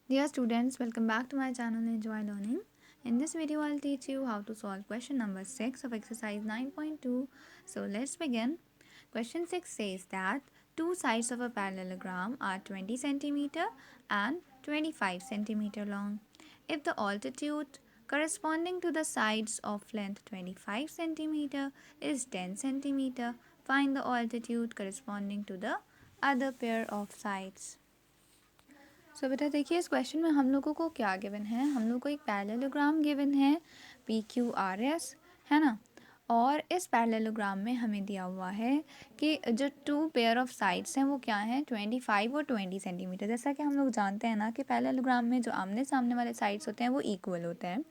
Dear students, welcome back to my channel Enjoy Learning. In this video, I'll teach you how to solve question number 6 of exercise 9.2. So let's begin. Question 6 says that two sides of a parallelogram are 20 centimeter and 25 centimeter long. If the altitude corresponding to the sides of length 25 centimeter is 10 centimeter, find the altitude corresponding to the other pair of sides. बेटा देखिए इस question में हम लोगों को क्या given है, हम लोग को एक पैरेललोग्राम गिवन है PQRS, है ना। और इस पैरेललोग्राम में हमें दिया हुआ है कि जो टू पेयर ऑफ साइड्स हैं वो क्या हैं, 25 और 20 सेंटीमीटर। जैसा कि हम लोग जानते हैं ना कि पैरेललोग्राम में जो आमने सामने वाले साइड्स होते हैं वो इक्वल होते हैं।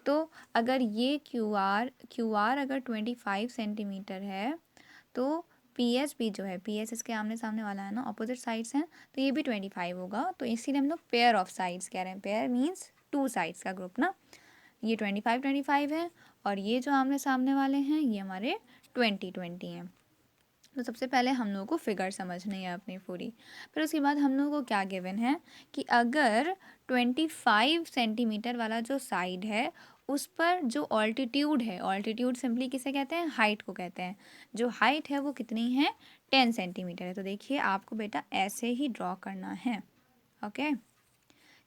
तो अगर ये क्यू आर अगर 25 सेंटीमीटर है तो पी एस भी जो है, पी एस इसके आमने सामने वाला है ना, अपोजिट साइड्स हैं, तो ये भी 25 होगा। तो इसीलिए हम लोग पेयर ऑफ साइड्स कह रहे हैं। पेयर मीन्स टू साइड्स का ग्रुप ना। ये 25 है और ये जो आमने सामने वाले हैं ये हमारे 20 हैं। तो सबसे पहले हम लोगों को फिगर समझनी है अपनी पूरी। फिर उसके बाद हम लोगों को क्या गिवन है कि अगर 25 सेंटीमीटर वाला जो साइड है उस पर जो ऑल्टीट्यूड है, ऑल्टीट्यूड सिंपली किसे कहते हैं, हाइट को कहते हैं। जो हाइट है वो कितनी है, 10 सेंटीमीटर है। तो देखिए आपको बेटा ऐसे ही ड्रॉ करना है, ओके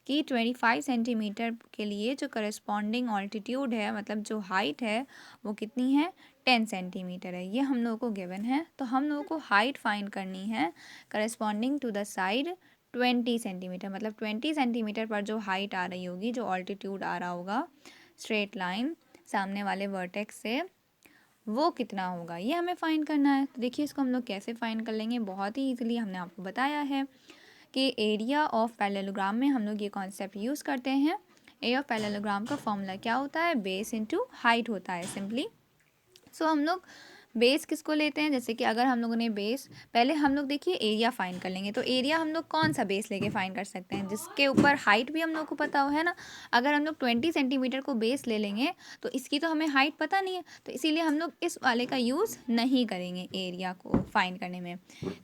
कि 25 सेंटीमीटर के लिए जो करस्पॉन्डिंग ऑल्टीट्यूड है, मतलब जो हाइट है वो कितनी है, 10 सेंटीमीटर है। ये हम लोगों को गिवन है। तो हम लोगों को हाइट फाइंड करनी है corresponding to the side 20 centimetre. मतलब 20 सेंटीमीटर पर जो हाइट आ रही होगी, जो ऑल्टीट्यूड आ रहा होगा स्ट्रेट लाइन सामने वाले वर्टेक्स से, वो कितना होगा ये हमें फाइंड करना है। तो देखिए इसको हम लोग कैसे फाइंड कर लेंगे, बहुत ही ईजिली हमने आपको बताया है कि एरिया ऑफ पैरेललोग्राम में हम लोग ये कॉन्सेप्ट यूज़ करते हैं। एरिया ऑफ पैरेललोग्राम का फॉर्मूला क्या होता है, बेस इनटू हाइट होता है सिंपली। सो हम लोग बेस किसको लेते हैं, जैसे कि अगर हम लोगों ने बेस, पहले हम लोग देखिए एरिया फाइंड कर लेंगे। तो एरिया हम लोग कौन सा बेस लेके फाइंड कर सकते हैं, जिसके ऊपर हाइट भी हम लोग को पता हो, है ना। अगर हम लोग 20 सेंटीमीटर को बेस ले लेंगे तो इसकी तो हमें हाइट पता नहीं है, तो इसीलिए हम लोग इस वाले का यूज़ नहीं करेंगे एरिया को फाइंड करने में।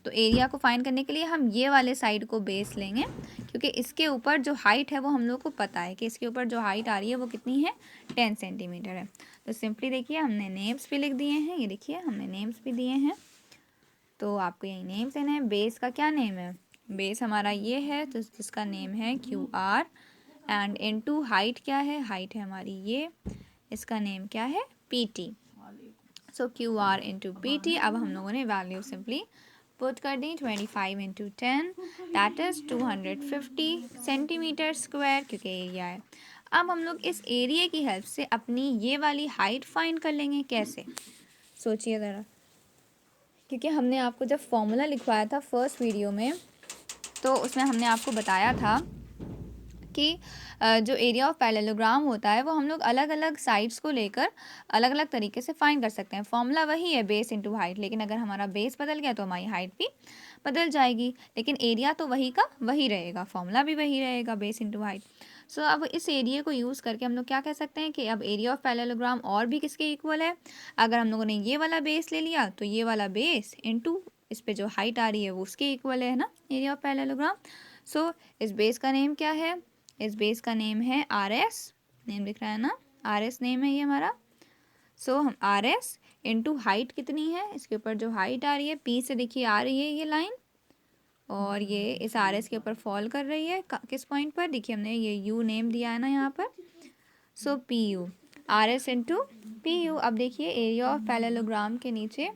तो एरिया को फाइंड करने के लिए हम ये वाले साइड को बेस लेंगे, क्योंकि इसके ऊपर जो हाइट है वो हम लोग को पता है कि इसके ऊपर जो हाइट आ रही है वो कितनी है, 10 सेंटीमीटर है। तो सिंपली देखिए हमने नेम्स भी लिख दिए हैं, ये देखिए हमने नेम्स भी दिए हैं। तो आपको यही नेम्स देना है। बेस का क्या नेम है, बेस हमारा ये है, तो जिसका नेम है Q R. And into height क्या है, हाइट है हमारी ये, इसका नेम क्या है, P T. So Q R into P T. अब हम लोगों ने वैल्यू सिंपली पुट कर दी, 25 into 10 that is 250 centimetre square, क्योंकि एरिया है। अब हम लोग इस एरिया की हेल्प से अपनी ये वाली हाइट फाइंड कर लेंगे। कैसे, सोचिए ज़रा। क्योंकि हमने आपको जब फॉर्मूला लिखवाया था फर्स्ट वीडियो में, तो उसमें हमने आपको बताया था कि जो एरिया ऑफ पैरेललोग्राम होता है वो हम लोग अलग अलग साइड्स को लेकर अलग अलग तरीके से फाइंड कर सकते हैं। फॉर्मूला वही है, बेस इनटू हाइट, लेकिन अगर हमारा बेस बदल गया तो हमारी हाइट भी बदल जाएगी, लेकिन एरिया तो वही का वही रहेगा, फॉर्मूला भी वही रहेगा, बेस इनटू हाइट। सो अब इस एरिया को यूज़ करके हम लोग क्या कह सकते हैं कि अब एरिया ऑफ पैरेललोग्राम और भी किसके इक्वल है। अगर हम लोगों ने ये वाला बेस ले लिया तो ये वाला बेस इनटू इस पे जो हाइट आ रही है वो उसके इक्वल है ना, एरिया ऑफ पैरेललोग्राम। सो इस बेस का नेम क्या है, इस बेस का नेम है आर एस, नेम दिख रहा है ना, आर एस नेम है ये हमारा। सो हम आर एस इंटू हाइट कितनी है, इसके ऊपर जो हाइट आ रही है, पी से देखिए आ रही है ये लाइन, और ये इस आर एस के ऊपर फॉल कर रही है किस पॉइंट पर, देखिए हमने ये यू नेम दिया है ना यहाँ पर। So P U, R S into P U. अब देखिए एरिया ऑफ पैरेललोग्राम के नीचे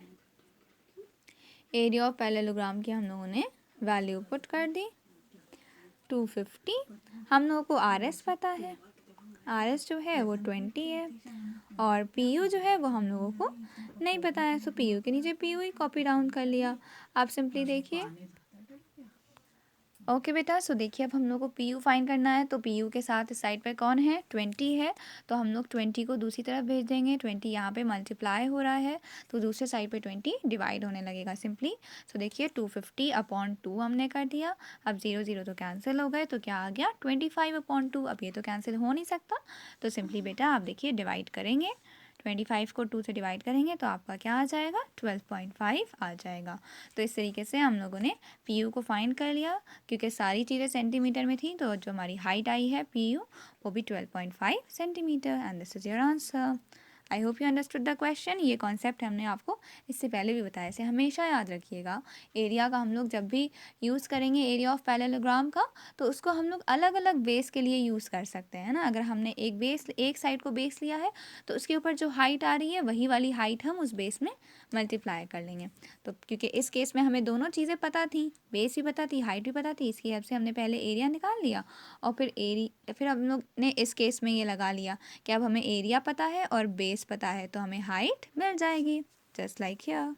एरिया ऑफ पैरेललोग्राम की हम लोगों ने वैल्यू पुट कर दी 250। हम लोगों को आर एस पता है, आर एस जो है वो 20 है, और पी यू जो है वो हम लोगों को नहीं पता है। सो पी यू के नीचे पी यू ही कॉपी डाउन कर लिया। आप सिंपली देखिए, ओके बेटा। सो देखिए अब हम लोग को पी यू फाइंड करना है, तो पी यू के साथ इस साइड पर कौन है, 20 है, तो हम लोग 20 को दूसरी तरफ भेज देंगे। 20 यहाँ पे मल्टीप्लाई हो रहा है तो दूसरे साइड पे 20 डिवाइड होने लगेगा सिंपली। सो देखिए 250/2 हमने कर दिया। अब 0 0 तो कैंसिल हो गए, तो क्या आ गया, 25/2। अब ये तो कैंसिल हो नहीं सकता, तो सिंपली बेटा आप देखिए डिवाइड करेंगे, 25 को 2 से डिवाइड करेंगे तो आपका क्या आ जाएगा, 12.5 आ जाएगा। तो इस तरीके से हम लोगों ने PU को फाइंड कर लिया, क्योंकि सारी चीज़ें सेंटीमीटर में थी, तो जो हमारी हाइट आई है PU वो भी 12.5 centimetre. And this is your answer. I hope you understood the question. ये कॉन्सेप्ट हमने आपको इससे पहले भी बताया। इसे हमेशा याद रखिएगा, एरिया का हम लोग जब भी यूज़ करेंगे एरिया ऑफ पैरेललोग्राम का, तो उसको हम लोग अलग अलग बेस के लिए यूज़ कर सकते हैं ना। अगर हमने एक साइड को बेस लिया है तो उसके ऊपर जो हाइट आ रही है वही वाली हाइट हम उस बेस में मल्टीप्लाई कर लेंगे। तो क्योंकि इस केस में हमें दोनों चीज़ें पता थी, बेस भी पता थी, हाइट भी पता थी, इसकी हेल्प से हमने पहले एरिया निकाल लिया और फिर हम लोग ने इस केस में ये लगा लिया कि अब हमें एरिया पता है और बेस पता है, तो हमें हाइट मिल जाएगी, just like here.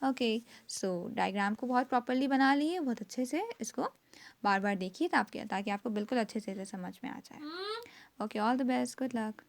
Okay, so diagram को बहुत प्रॉपरली बना लिए, बहुत अच्छे से इसको बार बार देखिए ताकि आपको बिल्कुल अच्छे से समझ में आ जाए। Okay, all the best, good luck.